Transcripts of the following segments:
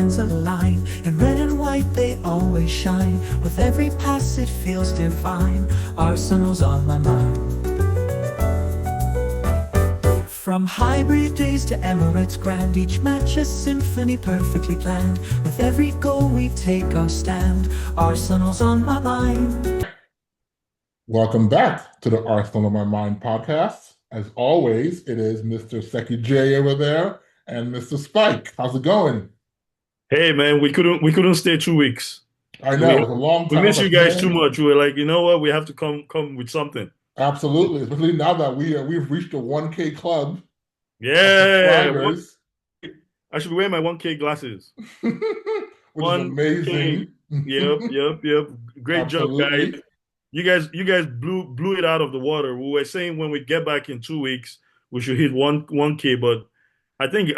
plans align. In red and white they always shine. With every pass it feels divine. Arsenal's on my mind. From hybrid days to Emirates grand, each match a symphony perfectly planned. With every goal we take our stand. Arsenal's on my mind. Welcome back to the Arsenal on My Mind podcast. As always, it is Mr. Sekijay over there and Mr. Spike. How's it going? Hey man, we couldn't stay 2 weeks. I know, it was a long We time. miss you Like, guys too man, much. We were like, you know what? We have to come with something. absolutely. Especially now that we've reached the 1K club of Yeah, subscribers, I should wear my 1K glasses. which is 1K. amazing. Yep. Great job, guys. Absolutely. You guys blew it out of the water. We were saying when we get back in 2 weeks, we should hit 1K, but I think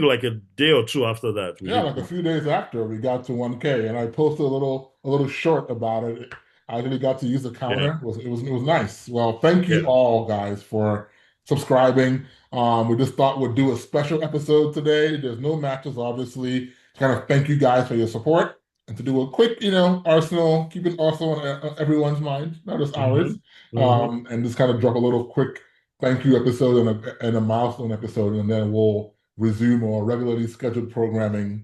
like a day or two after that we Yeah, hit like a one. few days after we got to 1K, and I posted a little short about it. I really got to use the Yeah, counter. It was nice. Well, thank yeah. you all guys for subscribing. We just thought we'd do a special episode today. There's no matches, obviously. To kind of thank you guys for your support and to do a quick, Arsenal, keeping Arsenal on everyone's mind, not just ours. hmm hmm And just kind of drop a little quick thank you episode and a milestone episode, and then we'll resume our regularly scheduled programming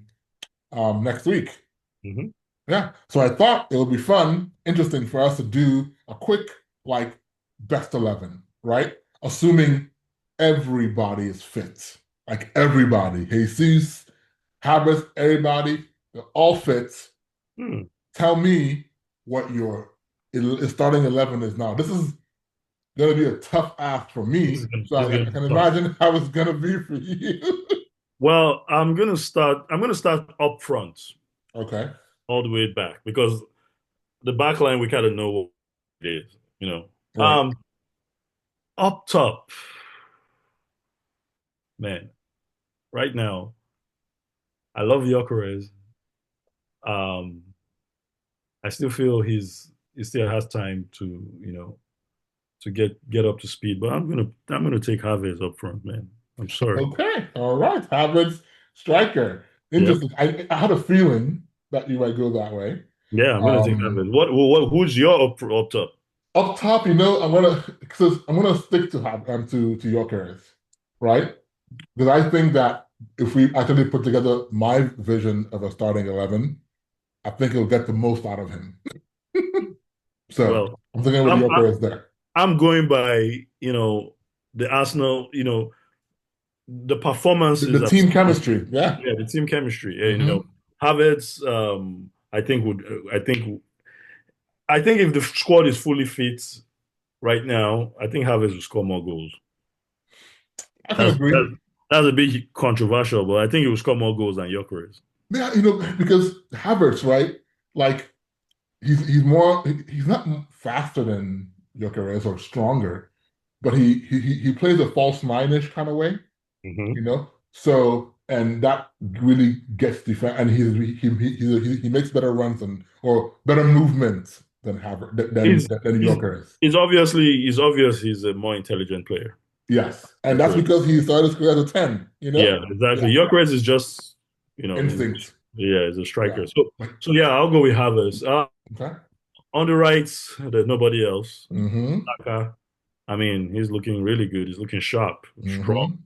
next week. hmm Yeah. So I thought it would be fun, interesting for us to do a quick, like, best 11, right? Assuming everybody is fit. Like everybody. Jesus, Havertz, everybody, they're all fit. Hmm. Tell me what your starting 11 is now. This is going to be a tough ask for This is me. gonna, So this is I gonna can be tough. imagine how it's going to be for you. Well, I'm gonna start up front Okay. all the way back because the back line we kind of know what it is, you know. Right. Up top, man, right now, I love Gyökeres. Um, I still feel he still has time to, to get up to speed, but I'm gonna take Havertz up front, man. I'm sorry. Okay, all right. Havertz, striker. Yep. Interesting. I had a feeling that you might go that way. Yeah, I'm gonna take Um, Havertz. Who's your up top? Up top, I'm gonna stick to to Gyökeres, right? Because I think that if we actually put together my vision of a starting 11, I think it'll get the most out of him. So Well, I'm thinking with I'm Gyökeres there. I'm going by, the Arsenal, the The performances I've team seen. chemistry, yeah. Yeah, the team chemistry. Hmm. Havertz, I think if the squad is fully fit right now, I think Havertz will score more goals. I can That's agree. that's, that's a bit controversial, but I think he will score more goals than Gyökeres. Yeah, because Havertz, right? Like he's not faster than Gyökeres or stronger, but he plays a false nine-ish kind of way, hmm So and that really gets defense, and he makes better runs or better movements than Havertz He's than he's Gyökeres. he's obvious he's a more intelligent player. Yes, and that's Gyökeres. because he started his career as a 10. Yeah, Yeah, exactly. Gyökeres is just, instinct. he's a Yeah. striker. So yeah, I'll go with Havertz. Okay. On the right, there's nobody else. Mm-hmm. Saka. I mean, he's looking really good. He's looking sharp, strong.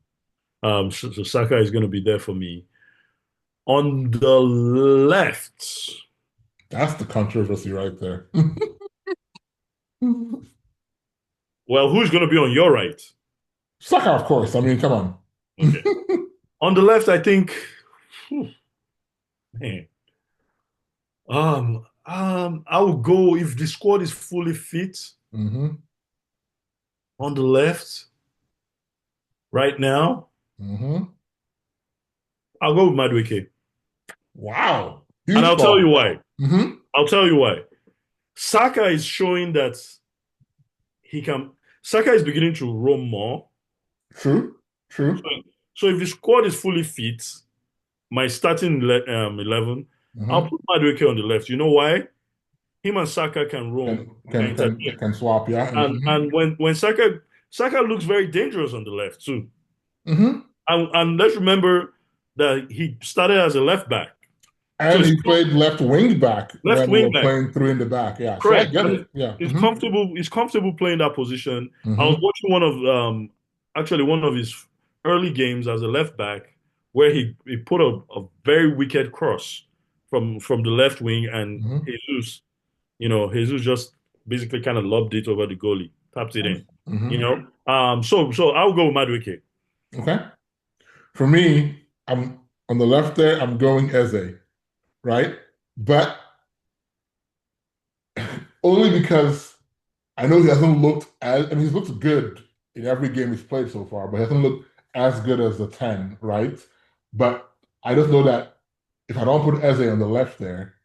Mm-hmm. So Saka is going to be there for me. On the left, That's the controversy right there. well, who's going to be on your right? Saka, of course. I mean, come on. Okay. On the left, I think, whew, man, I will go if the squad is fully fit Mm-hmm. on the left right now. Mm-hmm. I'll go with Madueke, Wow. and Huge I'll tell you call. why. Mm-hmm. I'll tell you why. Saka is showing that he can. Saka is beginning to roam more. True. So, True. so if the squad is fully fit, my starting 11, I'll Mm-hmm. put Madueke on the left. You know why? Him and Saka can roam, Can can can can interchange. can swap, yeah. Mm-hmm. And when Saka looks very dangerous on the left too. Mm-hmm. And let's remember that he started as a left back. So And it's he played left wing back left when we wing were back. playing three in the back. Yeah, so I Correct. get And it. Yeah. he's comfortable. He's comfortable playing that position. I was Hmm. watching one of actually one of his early games as a left back where he put a very wicked cross from the left wing and Hmm. Jesus just basically kind of lobbed it over the goalie, tapped it in. You Hmm. know. So I'll go with Madueke. Okay. For me, I'm on the left there, I'm going Eze, right? But only because I know he hasn't looked as, I mean, he's looked good in every game he's played so far, but he hasn't looked as good as the 10, right? But I just know that if I don't put Eze on the left there,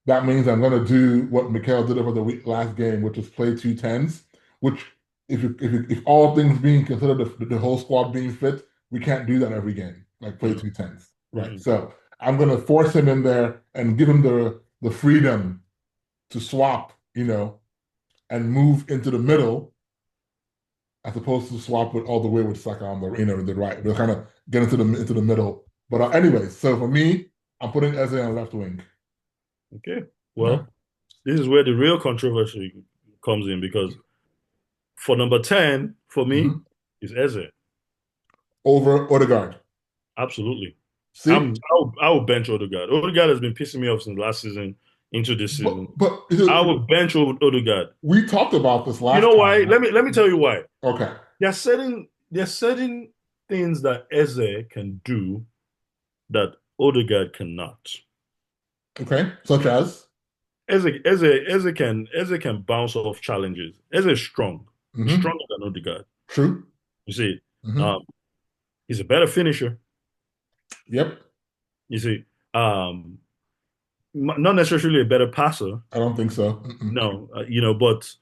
that means I'm going to do what Mikel did over the last game, which is play two tens, which if all things being considered, the whole squad being fit, we can't do that every game, like play two tens, right? Mhm. So I'm going to force him in there and give him the freedom to swap, and move into the middle as opposed to swap with all the way with Saka on the right. We'll kind of get into the middle. But anyways, so for me, I'm putting Eze on left wing. Okay. Okay. Well, this is where the real controversy comes in because for number 10, for me, Mhm. is Eze. Over Odegaard. Absolutely. See, I will bench Odegaard. Odegaard has been pissing me off since last season into this season. but I will bench Odegaard. we talked about this You last know why? time. Let me tell you why. Okay. There are certain things that Eze can do that Odegaard cannot. Okay. Such as. Eze can bounce off challenges. Eze is strong. He's Hmm. stronger than Odegaard. True. You see, Hmm. um, he's a better finisher. Yep. You see, not necessarily a better passer. I don't think so. No, but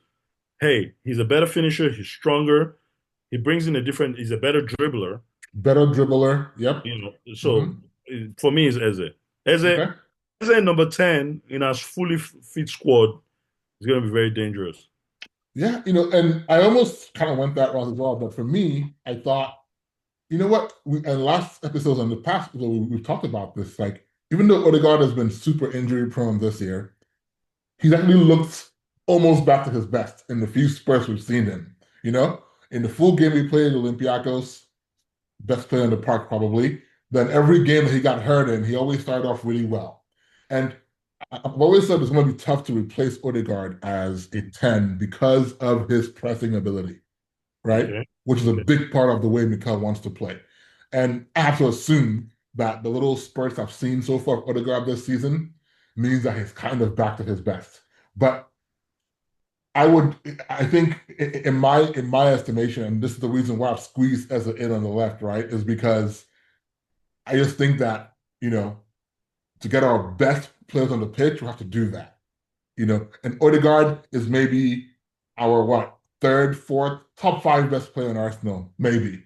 hey, he's a better finisher. He's stronger. He brings in a different. He's a better dribbler. Better dribbler. Yep. So Hmm. for me, it's Eze. Eze, Okay. Eze number 10 in our fully fit squad is going to be very dangerous. Yeah, and I almost kind of went that route as well. But for me, I thought, you know what? And last episodes and the past episode, we've talked about this. Like, even though Odegaard has been super injury prone this year, he's actually looked almost back to his best in the few spurts we've seen him. In the full game he played Olympiacos, best player in the park probably. Then every game that he got hurt in, he always started off really well. And I've always said it's going to be tough to replace Odegaard as a 10 because of his pressing ability, right? Okay. Which is a Okay. big part of the way Mikel wants to play. And I have to assume that the little spurts I've seen so far of Odegaard this season means that he's kind of back to his best. But I think in my estimation, and this is the reason why I've squeezed as an in on the left, right, is because I just think that, to get our best players on the pitch, we have to do that. And Odegaard is maybe our what, third, fourth, top five best player in Arsenal, maybe,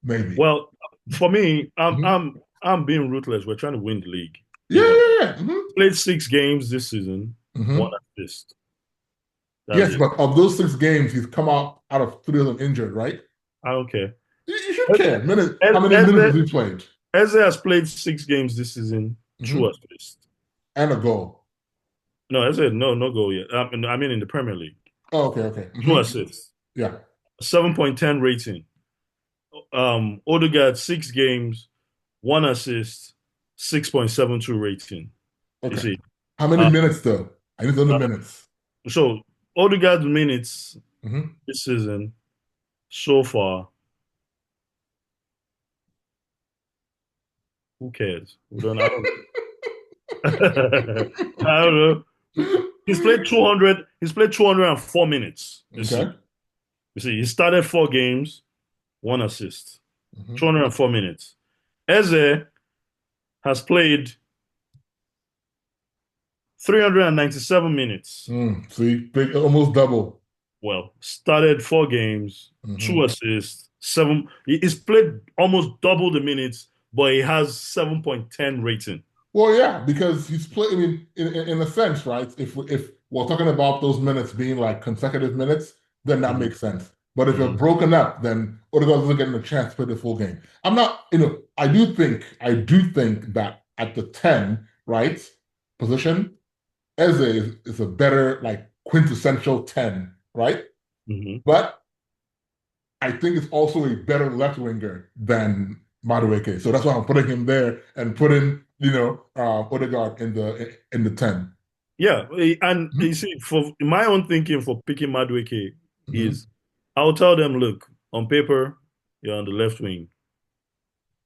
maybe. Well, for me, Mhm. I'm being ruthless. We're trying to win the league. Yeah, You know, yeah, yeah. played 6 games this season, one assist. That's Yes, it. but of those 6 games, he's come out of 3 of them injured, right? I don't care. You should care. How many minutes has Eze, he played? Eze has played 6 games this season, two Hmm. assists. And a goal. No, Eze, no goal yet. I mean, in the Premier League, Oh, okay, okay. two assists, Yeah. 7.10 rating. Odegaard 6 games, one assist, 6.72 rating. You Okay. see, How many uh, minutes though? I need to know the uh, minutes. so Odegaard's minutes Hmm. this season so far, who cares? We don't. I don't. I don't know. He's played 200. He's played 204 minutes this season. Okay. You see, he started 4 games, one assist, Hmm. 204 minutes. Eze has played 397 minutes. See, big, almost double. Well, started 4 games, Hmm. two assists, seven. He's played almost double the minutes, but he has 7.10 rating. Well, yeah, because he's playing. I mean, in a sense, right? If we're talking about those minutes being like consecutive minutes, then that Mhm, makes sense. But if you're mhm. broken up, then Odegaard isn't getting a chance to play the full game. I'm not. I do think that at the 10, right, position, Eze is a better, like, quintessential 10, right? Hmm. But I think it's also a better left winger than Madueke. So that's why I'm putting him there and putting, Odegaard in the 10. Yeah, and you Mhm. see, for my own thinking for picking Madueke Mhm. is, I'll tell them, look, on paper, you're on the left wing,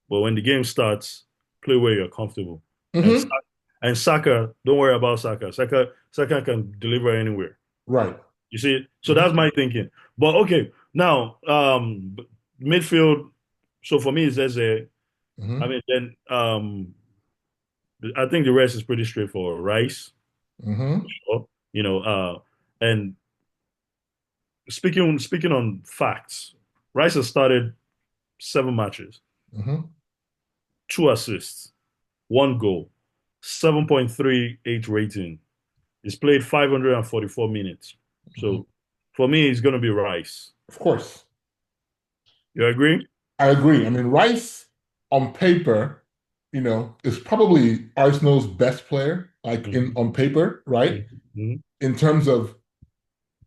but when the game starts, play where you're comfortable. And Mhm. and Saka, don't worry about Saka. Saka can deliver anywhere. Right. You see, so Mhm. that's my thinking. But okay, now midfield. So for me, it's Eze. I Mhm. mean, then I think the rest is pretty straightforward. Rice, Mhm. you know, and speaking on facts, Rice has started 7 matches, Mhm. 2 assists, 1 goal, 7.38 rating. He's played 544 minutes. Mhm. So for me, it's going to be Rice. Of course. You agree? I agree. I mean, Rice on paper, is probably Arsenal's best player, like in Mhm. on paper, right? Mhm. In terms of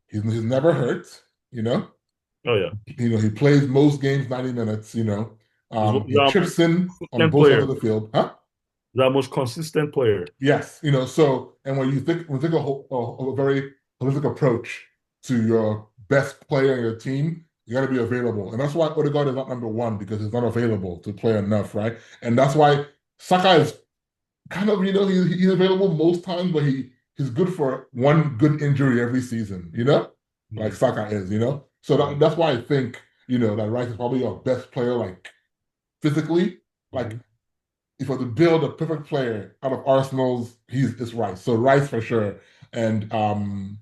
he's never hurt, you know. Oh yeah, He plays most games 90 minutes, he's he our chips in on consistent both sides player. of the field. Huh? He's our most consistent player. Yes, so and when you take a very holistic approach to your best player in your team, you got to be available, and that's why Odegaard is not number one because he's not available to play enough, right? And that's why Saka is kind of he's available most times, but he's good for one good injury every season, like Mhm. Saka is. So Mhm. that's why I think that Rice is probably our best player, like physically, like Mhm. if I were to build a perfect player out of Arsenal's, it's Rice. So Rice for sure. And to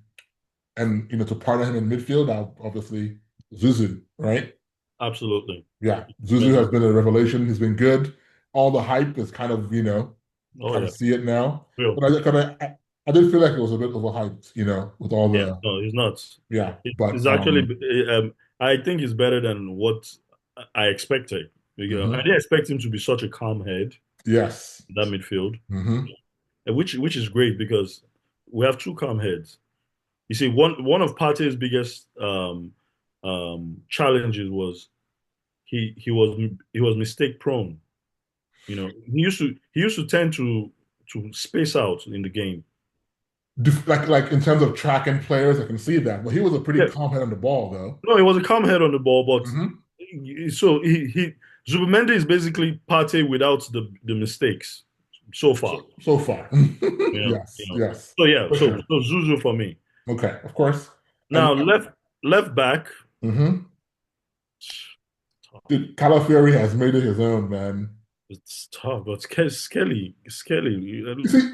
partner him in midfield, obviously Zuzu, right? Absolutely. Yeah, Zuzu has been a revelation. He's been good. All the hype is kind of, you Oh kind yeah. of see it now. Real. But I did feel like it was a bit overhyped, with all Yeah. the No, he's not. yeah. But It's actually, I think it's better than what I expected. I mhm. didn't expect him to be such a calm head Yes. in that midfield, Hmm. and which is great because we have two calm heads. You see, one of Partey's biggest challenges was he was mistake prone. He used to tend to space out in the game. Like in terms of tracking players, I can see that. But he was a pretty Yeah, calm head on the ball, though. no, he was a calm head on the ball, but Hmm. so he Zubimendi is basically Partey without the mistakes so far. So far. You know, you Yes, know. yes, So yeah, for sure. so Zuzu for me. Okay, of course. And Now left back, mhm. tough. Dude, Calafiori has made it his own, man. It's tough, but Skelly. You see,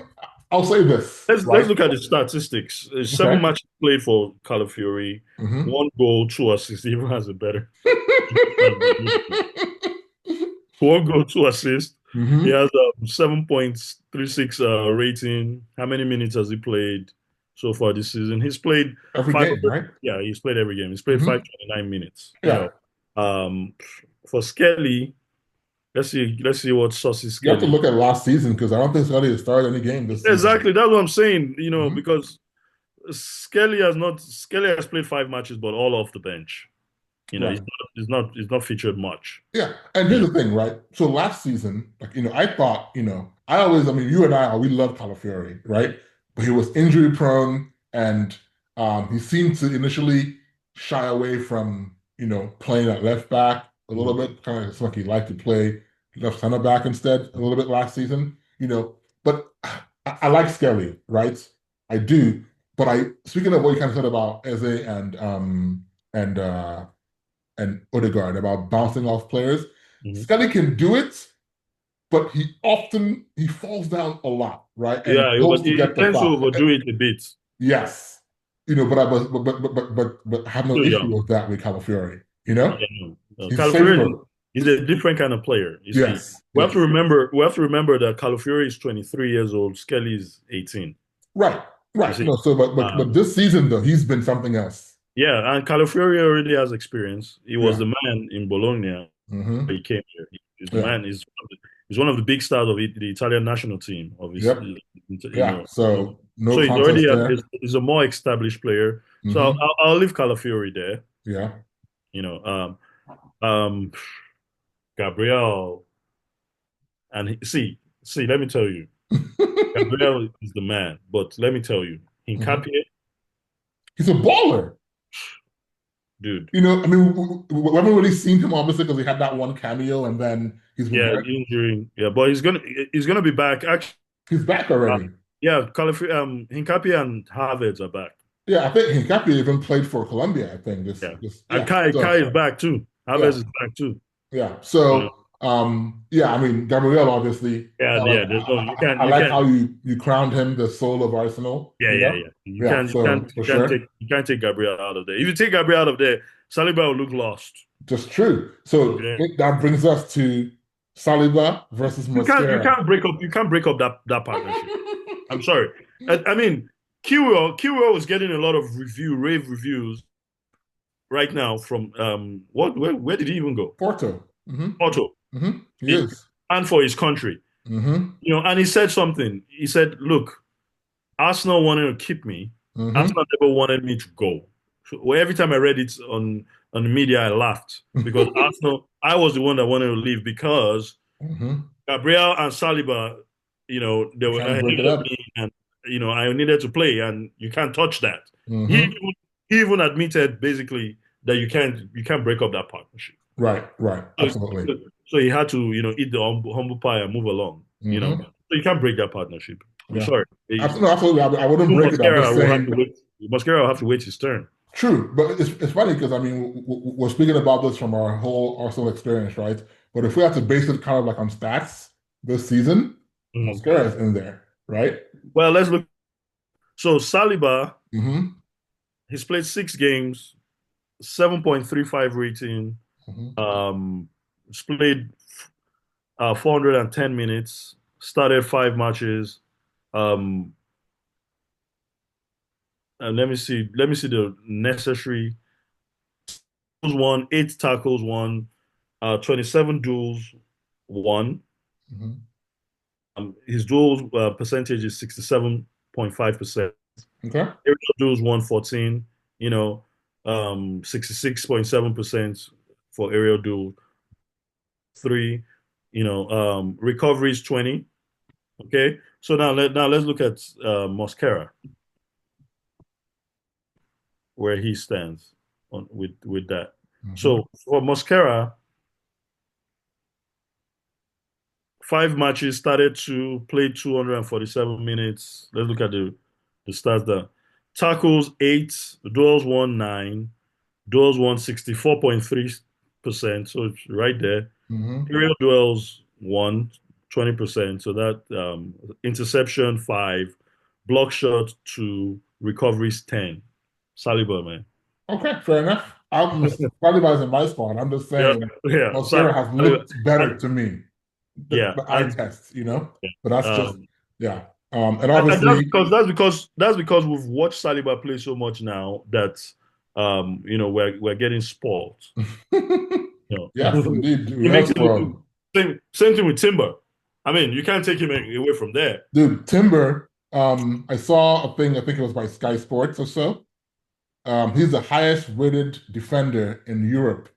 I'll say this, Let's right? look at the statistics. Seven Okay. matches played for Calafiori, Hmm. 1 goal, 2 assists. He even has a better. One goal, 2 assists. He Hmm. has a 7.36 rating. How many minutes has he played so far this season? He's played Every game, 500. right? Yeah, he's played every game. He's played Hmm. 529 minutes. Yeah. Um, for Skelly, let's see what saucy You have to Skelly. look at last season because I don't think Scotty has started any game this season. Exactly, that's what I'm saying. Hmm. Because Skelly has played 5 matches, but all off the bench. He's Right. not he's not he's not featured much. Yeah. And You here's know, the thing, right? So last season, like, I thought, I mean, you and we love Calafiori, right? But he was injury prone and he seemed to initially shy away from, playing at left back a little Mhm. bit, kind of it's like he liked to play left center back instead a little bit last season. But I like Skelly, right? I do. But speaking of what you kind of said about Eze and Odegaard about bouncing off players. Mhm. Scully can do it, but he falls down a lot, right? And Yeah, goes but to he get the tends to foul. overdo it a bit. Yes, but I have no Too issue young. with that with Calafiori. Yeah, no. No. He's safer. Calafiori is a different kind of player. You see, Yes, we have to yes, remember we have to remember that Calafiori is 23 years old. Skelly is 18. right, You right. see, No, so but um, this season though, he's been something else. yeah, and Calafiori already has experience. He was Yeah. the man in Bologna. Hmm. He came here. He's the Yeah. man. He's one of the big stars of the Italian national team of his, Yep. you Yeah. know. So no So he's already contest there. he's a more established player. So Hmm. I'll leave Calafiori there. Yeah. You know, um, Gabriel see, let me tell you, Gabriel is the man. But let me tell you, Mhm. Hincapie, He's a baller. dude, I mean, we haven't really seen him obviously because he had that one cameo and then he's yeah, regret. injury, yeah, but he's gonna be back. Actually, He's back already. yeah, Hincapie and Havertz are back. Yeah, I think Hincapié even played for Colombia. I think Yeah, and yeah. Kai So is back too. Havertz yeah, is back too. yeah. You know, So yeah. I mean, Gabriel obviously. yeah, yeah. There's no I you like can't how you crowned him the soul of Arsenal. yeah, yeah, yeah. You Yeah. can't, you So can't, you for can't sure, take Gabriel out of there. If you take Gabriel out of there, Saliba will look lost. just true. So Okay, that brings us to Saliba versus you Mosquera. can't break up that partnership. I'm sorry. I mean, Kiwell is getting a lot of rave reviews right now from where did he even go? Porto. Porto. He He, is. and for his country, Hmm. and he said something. He said, "Look, Arsenal wanted to keep me. Hmm. Arsenal never wanted me to go." So, well, every time I read it on the media, I laughed because Arsenal, I was the one that wanted to leave because Hmm. Gabriel and Saliba, they You were can't ahead break it of up. me, and I needed to play, and you can't touch that. He Hmm. even, he even admitted basically that you can't break up that partnership. Right, right. So, Absolutely. so he had to eat the humble pie and move along. Hmm. So you can't break that partnership. I'm Yeah. sorry. Absolutely. Absolutely. I wouldn't Even break it. I'm Mascara just will have to saying. wait. Mascara will have to wait his turn. True, but it's funny because I mean we're speaking about this from our whole Arsenal experience, right? But if we have to base it kind of like on stats this season, Mhm. Mosquera is in there, right? Well, let's look. So Saliba, Hmm. he's played 6 games, 7.35 rating. Hmm. He's played 410 minutes, started 5 matches. Um, and let me see the necessary won, 8 tackles won, 27 duels won. Hmm. His duel percentage is 67.5%. Okay. Aerial duels won 14, 66.7% for aerial duel, 3, recoveries 20. Okay. So now let's look at Mosquera, where he stands with that. Hmm. So for Mosquera, 5 matches, played 247 minutes. Let's look at the stats there. Tackles 8, duels won 9, duels won 64.3%. So it's right there. Hmm. Aerial duels won 20%. So that interception 5, block shot 2, recoveries 10. Saliba, man. Okay, fair enough. I'm Saliba in my spot. I'm just Yeah, saying yeah. Mosquera has Saliba, looked better and to me. yeah, The eye and test. yeah. But that's just Um, yeah. And and that's obviously, because that's because we've watched Saliba play so much now that we're getting spoiled. You yes, know, indeed, we he are makes it look spoiled. good. Same thing with Timber. I mean, you can't take him away from there. Dude, Timber, I saw a thing, I think it was by Sky Sports or so. He's the highest rated defender in Europe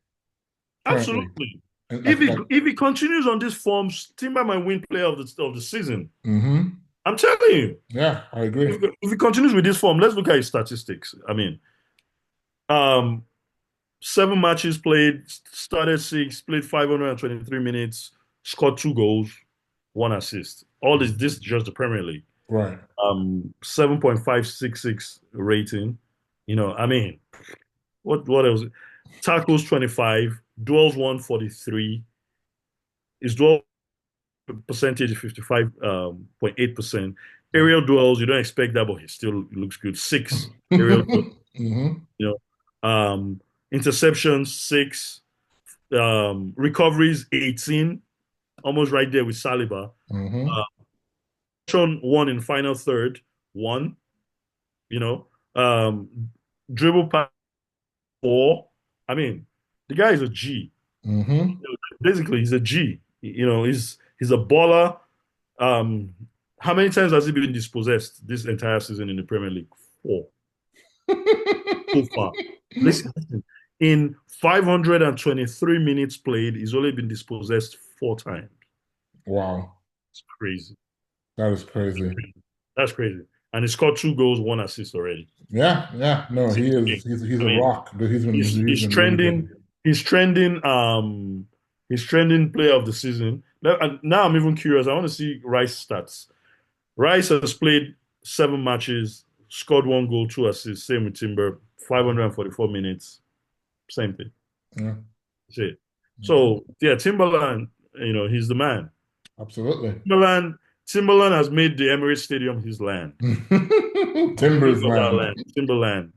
currently. Absolutely. And If like, he like, if he continues on this form, Timber might win player of the season. hmm. I'm telling you. Yeah, I agree. If he continues with this form, let's look at his statistics. I mean, um, 7 matches played, started 6, played 523 minutes, scored 2 goals, 1 assist. All this is just the Premier League. Right. 7.566 rating. I mean, what else? Tackles 25, duels 143. His duel percentage is 55.8%. Aerial duels, you don't expect that, but he still looks good. 6 aerial duels, Hmm. you interceptions 6, recoveries 18, almost right there with Saliba. Hmm. Uh, Shown 1 in final third, 1, you know, um, dribble pass 4. I mean, the guy is a G. Hmm. Basically, he's a G. His He's a baller. Um, how many times has he been dispossessed this entire season in the Premier League? 4 so far. Listen, in 523 minutes played, he's only been dispossessed 4 times. Wow, It's crazy. that is crazy. That's crazy. And he scored 2 goals, 1 assist already. Yeah. No, he is. He's I a mean, rock. He's he's been really trending. good. He's trending player of the season. Now I'm even curious. I want to see Rice stats. Rice has played 7 matches, scored 1 goal, 2 assists. Same with Timber, 544 minutes. Same thing. Yeah. That's it. Mhm. So yeah, Timberland, he's the man. Absolutely. Timberland has made the Emirates Stadium his land. Think Timbers, of that man. land, Timberland.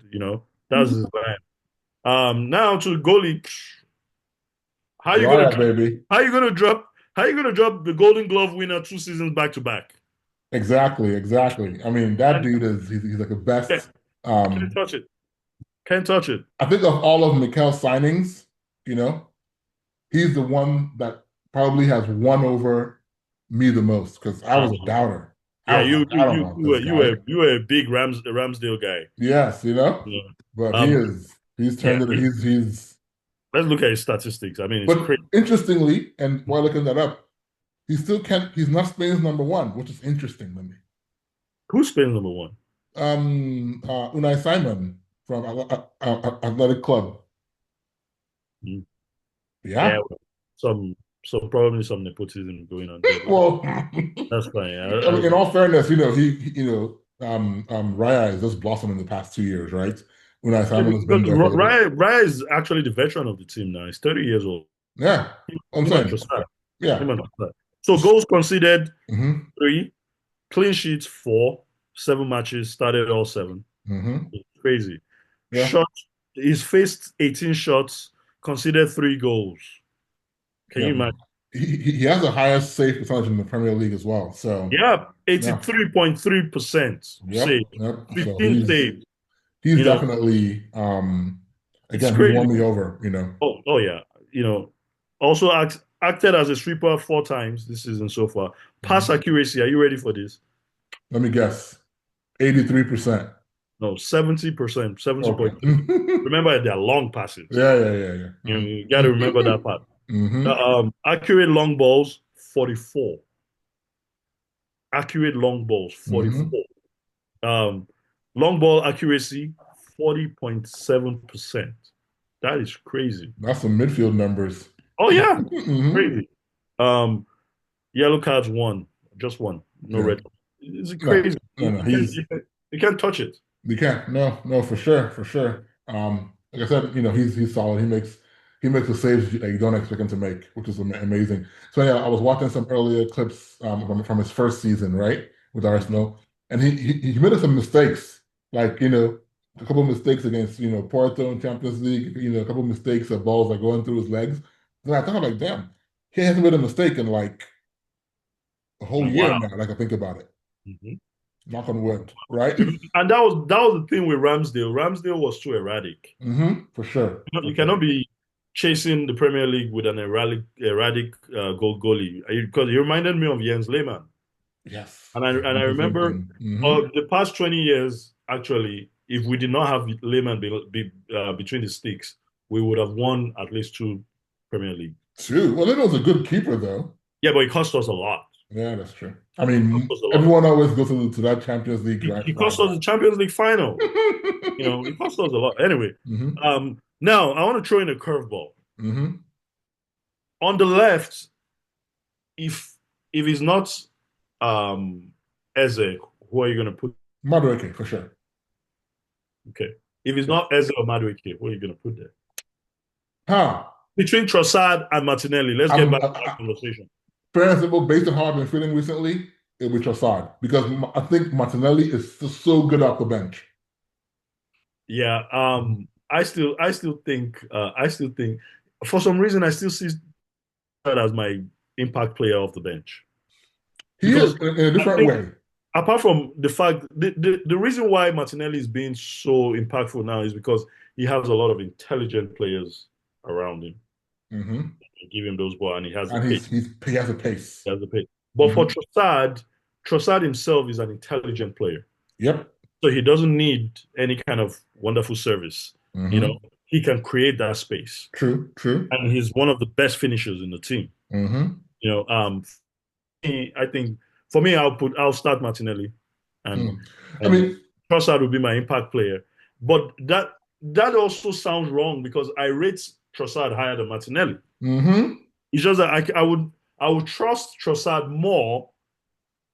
That's his land. Now to the goalie. How you gonna Raya, baby. how you gonna drop how you gonna drop the Golden Glove winner 2 seasons back to back? Exactly. I mean, that And dude he's like the can't, best. can't touch it. Can't touch it. I think of all of Mikel's signings, you know, he's the one that probably has won over me the most because I was a Uh-huh. doubter. I Yeah, was like, I don't know you this were you guy. were you were a big Ramsdale guy. Yes, Yeah. but Um. he's Yeah. turned it. He's. Let's look at his statistics. I mean, it's But crazy. interestingly, and while looking that up, he still can't. He's not Spain's number one, which is interesting to me. Who's Spain's number one? Unai Simon from Athletic Club. Hmm. Yeah, Yeah. some probably some nepotism going on there, but Well, that's fine. I mean, in all fairness, Raya has just blossomed in the past 2 years, right? Unai Simon has been there for a little bit. Raya is actually the veteran of the team now. He's 30 years old. Yeah, I'm Him and saying, Trossard. yeah. Him and Trossard. So goals conceded Hmm. 3, clean sheets 4, 7 matches, started all 7. Hmm. It's crazy. Yeah. Shots, he's faced 18 shots, conceded 3 goals. Can Yeah. you imagine? He has the highest save percentage in the Premier League as well. So Yeah, yeah. 83.3% Yep. save, Yep. So 15 saves. he's You know, definitely it's again, he's crazy. won me over. Oh yeah. Also acted as a sweeper 4 times this season so far. Pass Mhm. accuracy. Are you ready for this? Let me guess. 83%. No, 70%, Okay. 70.3. Remember, they're long passes. Yeah. You got to remember that part. Hmm. Accurate long balls, 44. Accurate long balls, Hmm. 44. Um, long ball accuracy, 40.7%. That is crazy. That's some midfield numbers. Oh yeah, Hmm. crazy. Um, Yellow cards, one, just one, no Yeah. red. It's No, crazy. no. He's You can't touch it. You can't. No, for sure, for sure. Like I said, he's solid. He makes the saves that you don't expect him to make, which is amazing. So yeah, I was watching some earlier clips from his first season, right, with Arsenal, and he made some mistakes, like a couple of mistakes against Porto in Champions League, a couple of mistakes of balls that going through his legs. And I thought like, damn, he hasn't made a mistake in like a whole year Wow. now. Like I think about it, Mhm. knock on wood, right? And that was the thing with Ramsdale. Ramsdale was too erratic. For sure, for You sure. cannot be chasing the Premier League with an erratic goalie because he reminded me of Jens Lehmann. Yes, And I it's the same remember thing. Hmm. the past 20 years, actually, if we did not have Lehmann between the sticks, we would have won at least 2 Premier League. True. Well, Leno's a good keeper, though. Yeah, but it cost us a lot. Yeah, that's true. I It cost mean, us a lot. everyone always goes to that Champions League It cost us final. the Champions League final. It cost us a lot. Anyway, Hmm. now I want to throw in a curveball. Hmm. On the left, if it's not um Eze, who are you going to put? Madueke, for sure. Okay. If it's not Eze or Madueke, who are you going to put there? Huh. Between Trossard and Martinelli, let's get I'm back to that conversation. fair and simple, based on how I've been feeling recently, it'll be Trossard because I think Martinelli is so good off the bench. Yeah. I still think for some reason I still see that as my impact player off the bench He is because in a I different think way. apart from the fact the reason why Martinelli is being so impactful now is because he has a lot of intelligent players around him. Mm-hmm. Give him those balls, and he has the And pace. he has a pace. He has the pace. But for Mm-hmm. Trossard himself is an intelligent player. Yep. So he doesn't need any kind of wonderful service. You know, Mm-hmm. he can create that space. True, true. And he's one of the best finishers in the team. Mm-hmm. You know, I think for me, I'll start Martinelli, and I mean, Trossard will be my impact player. But that also sounds wrong because I rate Trossard higher than Martinelli. mm-hmm. It's just that I would trust Trossard more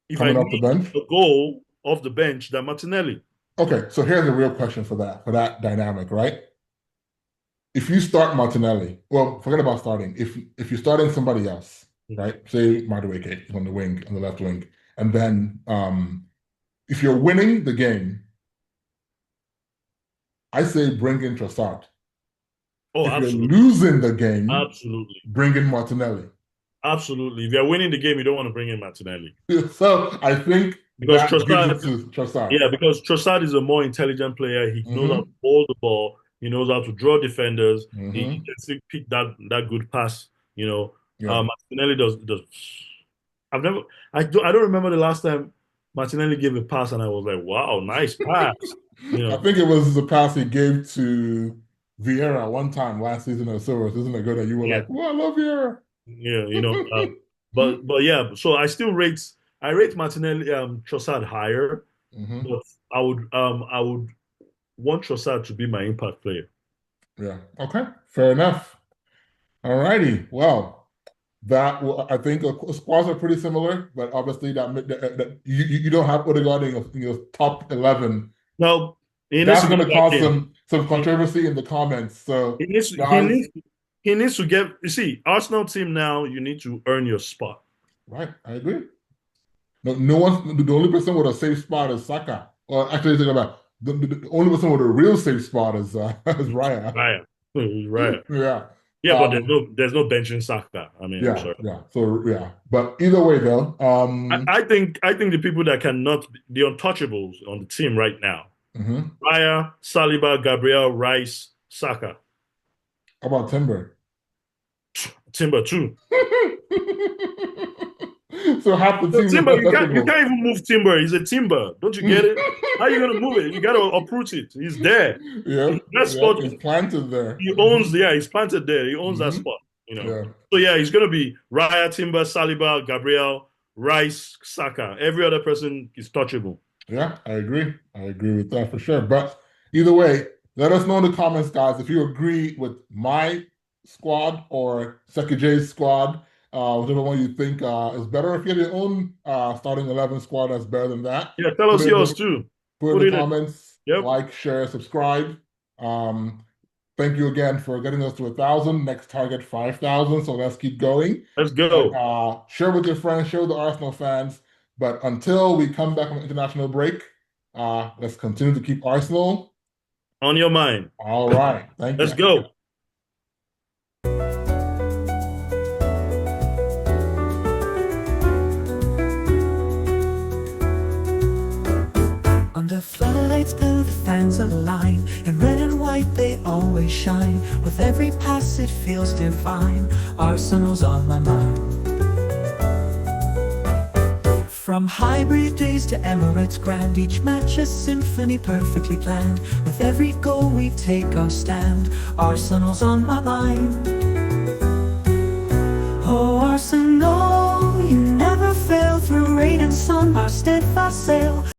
if I Coming off the need bench. a goal off the bench than Martinelli. Okay, so here's a real question for that dynamic, right? If you start Martinelli, well, forget about starting. If you're starting somebody else, right? Say Madueke is on the wing, on the left wing, and then if you're winning the game, I say bring in Trossard. Oh, If absolutely. you're losing the game, Absolutely. bring in Martinelli. Absolutely. If you're winning the game, you don't want to bring in Martinelli. So I think Because that Trossard, gives it to Trossard. yeah, because Trossard is a more intelligent player. He knows how to hold the ball. He knows how to draw defenders. He can still pick that good pass. You know, Yeah. Martinelli does. I don't remember the last time Martinelli gave a pass and I was like, wow, nice pass. You I know, think it was the pass he gave to Vieira one time last season or so. Isn't it good that you were yeah, like, "Oh, I love Vieira." yeah, you know. But yeah, so I rate Martinelli Trossard higher, hmm but I would want Trossard to be my impact player. Yeah. Okay. Fair enough. All righty. Well, I think squads are pretty similar, but obviously that you don't have Odegaard in your top 11. Now he needs That's to going get to back cause in. some controversy in the comments. So, He needs guys, he needs to get. You see, Arsenal team now. You need to earn your spot. right? I agree. No one. The only person with a safe spot is Saka. Well, actually, think about the only person with a real safe spot is is Raya. Right, right. Yeah. Yeah, but there's no benching Saka. I mean, I'm Yeah. sorry. Yeah. So yeah. But either way, though, I think the people that cannot the untouchables on the team right now: mhm. Raya, Saliba, Gabriel, Rice, Saka, How about Timber? Timber too. So half the So team is Timber, you untouchable. can't even move Timber. He's a Timber. Don't you get it? How are you gonna move it? You gotta uproot it. He's there. Yeah. That spot It's planted there. he owns. Yeah, he's planted there. He owns that Mhm. spot. You know. Yeah. So yeah, he's gonna be Raya, Timber, Saliba, Gabriel, Rice, Saka. Every other person is touchable. Yeah, I agree. I agree with that for sure. But either way, let us know in the comments, guys, if you agree with my squad or Sekijay's squad, whichever one you think is better. If you have your own starting 11 squad that's better than that, Yeah, tell us yours too. put in the comments, Yep. like, share, subscribe. Thank you again for getting us to 1,000. Next target 5,000. So let's keep going. Let's go. And, share with your friends, share with the Arsenal fans. But until we come back from international break, let's continue to keep Arsenal On your mind. all right. Thank you. Let's go. Under floodlights, the fans align. In red and white, they always shine. With every pass, it feels divine. Arsenal's on my mind. From hybrid days to Emirates grand, each match a symphony perfectly planned. With every goal we take our stand, Arsenal's on my mind. Oh Arsenal, you never fail. Through rain and sun, our steadfast sail.